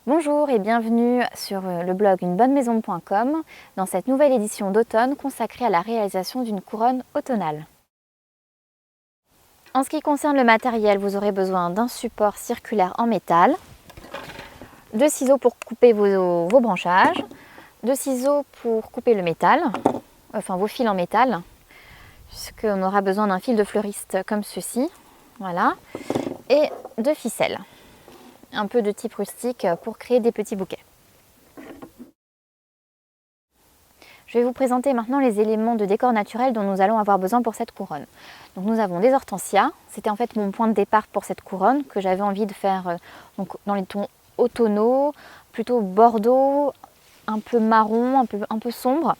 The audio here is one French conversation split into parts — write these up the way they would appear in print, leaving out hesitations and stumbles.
Bonjour et bienvenue sur le blog unebonnemaison.com dans cette nouvelle édition d'automne consacrée à la réalisation d'une couronne automnale. En ce qui concerne le matériel, vous aurez besoin d'un support circulaire en métal, de ciseaux pour couper vos branchages, de ciseaux pour couper le métal, enfin vos fils en métal, puisqu'on aura besoin d'un fil de fleuriste comme ceci, voilà, et de ficelles. Un peu de type rustique pour créer des petits bouquets. Je vais vous présenter maintenant les éléments de décor naturel dont nous allons avoir besoin pour cette couronne. Donc nous avons des hortensias, c'était en fait mon point de départ pour cette couronne que j'avais envie de faire dans les tons automnaux, plutôt bordeaux, un peu marron, un peu sombre.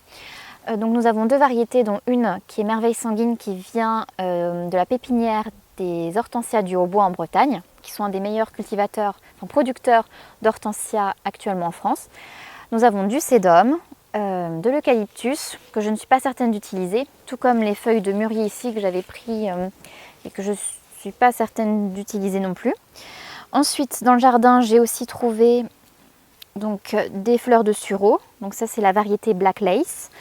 Donc nous avons deux variétés, dont une qui est Merveille Sanguine qui vient de la pépinière des hortensias du Haut-Bois en Bretagne, qui sont un des meilleurs producteurs d'hortensias actuellement en France. Nous avons du sédum, de l'eucalyptus, que je ne suis pas certaine d'utiliser, tout comme les feuilles de mûrier ici que j'avais pris et que je ne suis pas certaine d'utiliser non plus. Ensuite, dans le jardin, j'ai aussi trouvé des fleurs de sureau, donc ça c'est la variété Black Lace,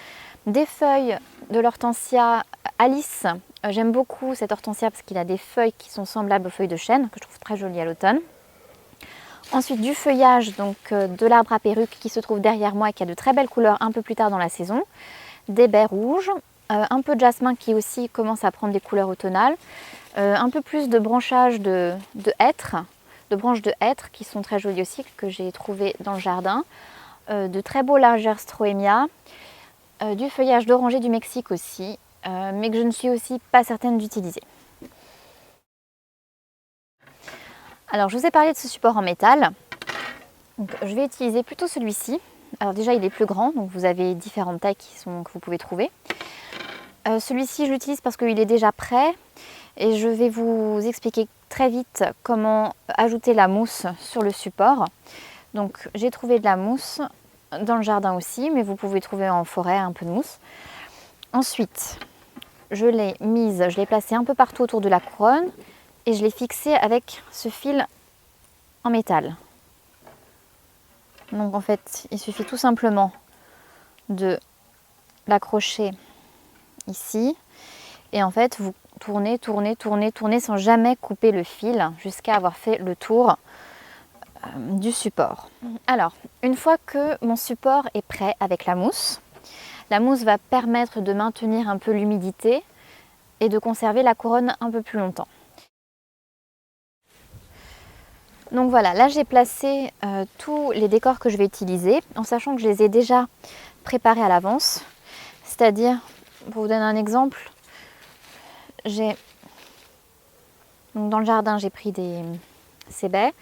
des feuilles de l'hortensia Alice. J'aime beaucoup cette hortensia parce qu'il a des feuilles qui sont semblables aux feuilles de chêne, que je trouve très jolies à l'automne. Ensuite du feuillage de l'arbre à perruque qui se trouve derrière moi et qui a de très belles couleurs un peu plus tard dans la saison. Des baies rouges, un peu de jasmin qui aussi commence à prendre des couleurs automnales. Un peu plus de branchages de hêtre, de branches de hêtre qui sont très jolies aussi, que j'ai trouvées dans le jardin. De très beaux Lagerstroemia. Du feuillage d'oranger du Mexique aussi, mais que je ne suis aussi pas certaine d'utiliser. Alors je vous ai parlé de ce support en métal, donc, je vais utiliser plutôt celui-ci. Alors déjà il est plus grand, donc vous avez différentes tailles que vous pouvez trouver. Celui-ci je l'utilise parce qu'il est déjà prêt et je vais vous expliquer très vite comment ajouter la mousse sur le support. Donc j'ai trouvé de la mousse dans le jardin aussi, mais vous pouvez trouver en forêt un peu de mousse. Ensuite, je l'ai placée un peu partout autour de la couronne et je l'ai fixée avec ce fil en métal. Donc en fait, il suffit tout simplement de l'accrocher ici et en fait vous tournez sans jamais couper le fil jusqu'à avoir fait le tour du support. Alors, une fois que mon support est prêt avec la mousse va permettre de maintenir un peu l'humidité et de conserver la couronne un peu plus longtemps. Donc voilà, là j'ai placé tous les décors que je vais utiliser en sachant que je les ai déjà préparés à l'avance. C'est-à-dire, pour vous donner un exemple, dans le jardin j'ai pris ces baies.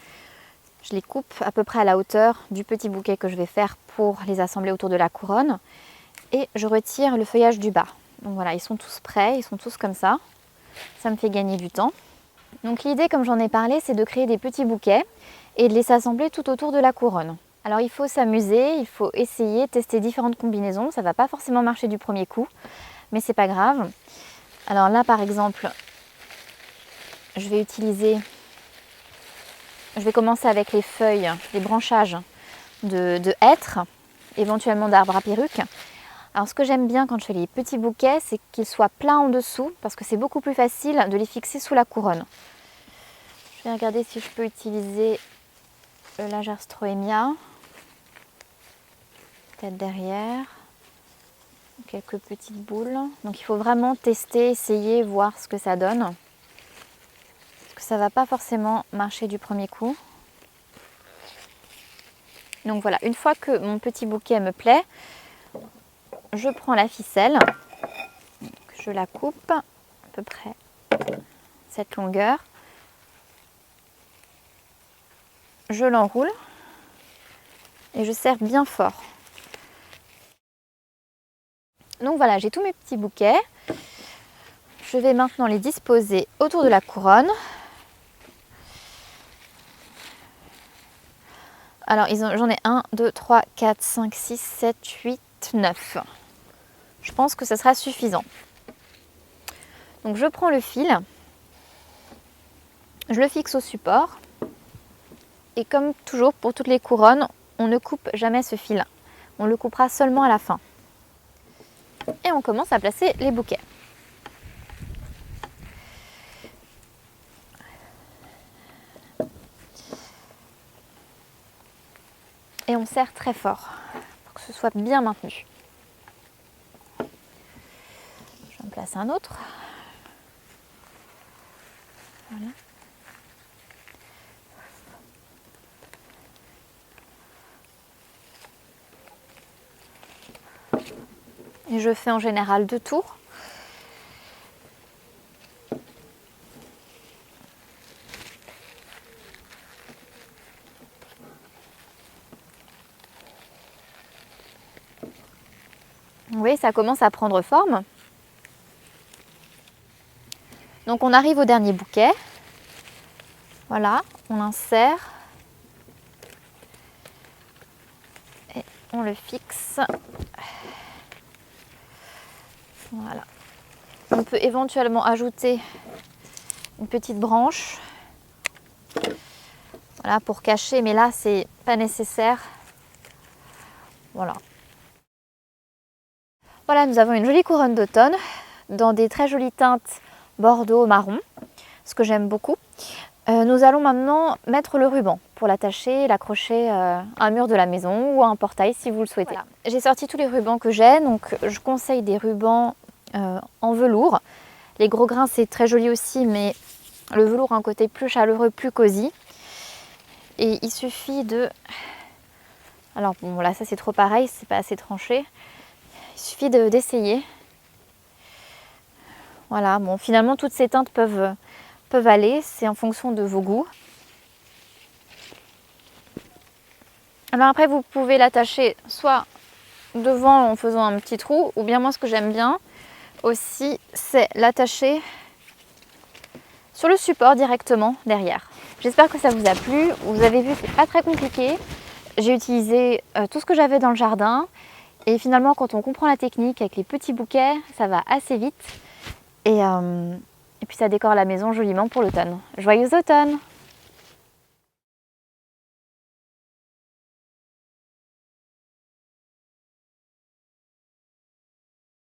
Je les coupe à peu près à la hauteur du petit bouquet que je vais faire pour les assembler autour de la couronne. Et je retire le feuillage du bas. Donc voilà, ils sont tous prêts, ils sont tous comme ça. Ça me fait gagner du temps. Donc l'idée, comme j'en ai parlé, c'est de créer des petits bouquets et de les assembler tout autour de la couronne. Alors il faut s'amuser, il faut essayer, tester différentes combinaisons. Ça ne va pas forcément marcher du premier coup, mais c'est pas grave. Alors là par exemple, je vais commencer avec les feuilles, les branchages de hêtre, éventuellement d'arbres à perruque. Alors ce que j'aime bien quand je fais les petits bouquets, c'est qu'ils soient plats en dessous, parce que c'est beaucoup plus facile de les fixer sous la couronne. Je vais regarder si je peux utiliser le Lagerstroemia, peut-être derrière, quelques petites boules. Donc il faut vraiment tester, essayer, voir ce que ça donne. Parce que ça ne va pas forcément marcher du premier coup. Donc voilà, une fois que mon petit bouquet me plaît, je prends la ficelle, je la coupe à peu près cette longueur, je l'enroule et je serre bien fort. Donc voilà, j'ai tous mes petits bouquets. Je vais maintenant les disposer autour de la couronne. Alors j'en ai 1, 2, 3, 4, 5, 6, 7, 8, 9. Je pense que ça sera suffisant. Donc je prends le fil, je le fixe au support Et comme toujours pour toutes les couronnes, on ne coupe jamais ce fil. On le coupera seulement à la fin. Et on commence à placer les bouquets. Et on serre très fort pour que ce soit bien maintenu. Je vais en placer un autre. Voilà. Et je fais en général 2 tours. Vous voyez, ça commence à prendre forme. Donc on arrive au dernier bouquet. Voilà, on l'insère. Et on le fixe. Voilà. On peut éventuellement ajouter une petite branche. Voilà, pour cacher, mais là, c'est pas nécessaire. Voilà. Voilà, nous avons une jolie couronne d'automne dans des très jolies teintes bordeaux marron, ce que j'aime beaucoup. Nous allons maintenant mettre le ruban pour l'attacher et l'accrocher à un mur de la maison ou à un portail si vous le souhaitez. Voilà. J'ai sorti tous les rubans que j'ai, donc je conseille des rubans en velours. Les gros grains c'est très joli aussi, mais le velours a un côté plus chaleureux, plus cosy. Et il suffit de... Alors bon là ça c'est trop pareil, c'est pas assez tranché. Il suffit d'essayer. Voilà, bon finalement toutes ces teintes peuvent aller, c'est en fonction de vos goûts. Alors après vous pouvez l'attacher soit devant en faisant un petit trou, ou bien moi ce que j'aime bien aussi c'est l'attacher sur le support directement derrière. J'espère que ça vous a plu. Vous avez vu, c'est pas très compliqué. J'ai utilisé tout ce que j'avais dans le jardin et finalement quand on comprend la technique avec les petits bouquets, ça va assez vite et puis ça décore la maison joliment pour l'automne. Joyeux automne!